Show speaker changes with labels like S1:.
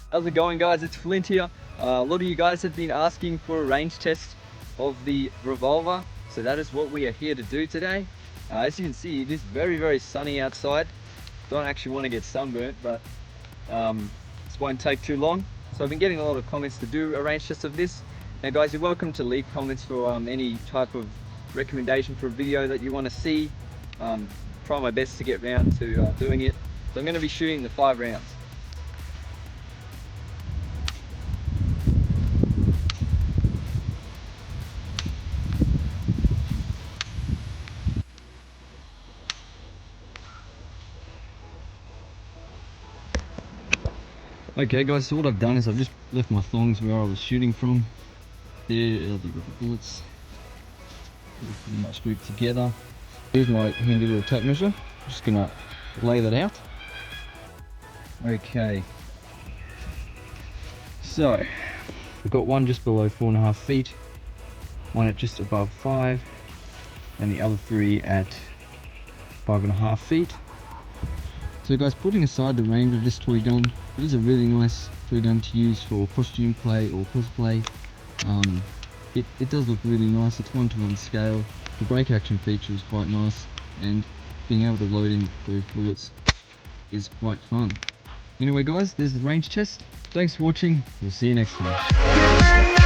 S1: How's it going, guys? It's Flint here. A lot of you guys have been asking for a range test of the Revolver, so that is what we are here to do today. As you can see, it is very sunny outside. Don't actually want to get sunburnt, but this won't take too long. So I've been getting a lot of comments to do a range test of this. Now guys, you're welcome to leave comments for any type of recommendation for a video that you want to see. Try my best to get round to doing it. So I'm going to be shooting the 5 rounds. Okay guys, so what I've done is I've just left my thongs where I was shooting from. There, they've got the bullets pretty much grouped together. Here's my handy little tape measure. I'm just gonna lay that out. Okay. So, we've got one just below 4.5 feet, one at just above 5, and the other 3 at 5.5 feet. So guys, putting aside the range of this toy gun, it is a really nice toy gun to use for costume play or cosplay. It does look really nice. It's 1:1 scale. The break action feature is quite nice, and being able to load in those bullets is quite fun. Anyway guys, there's the range test. Thanks for watching. We'll see you next time.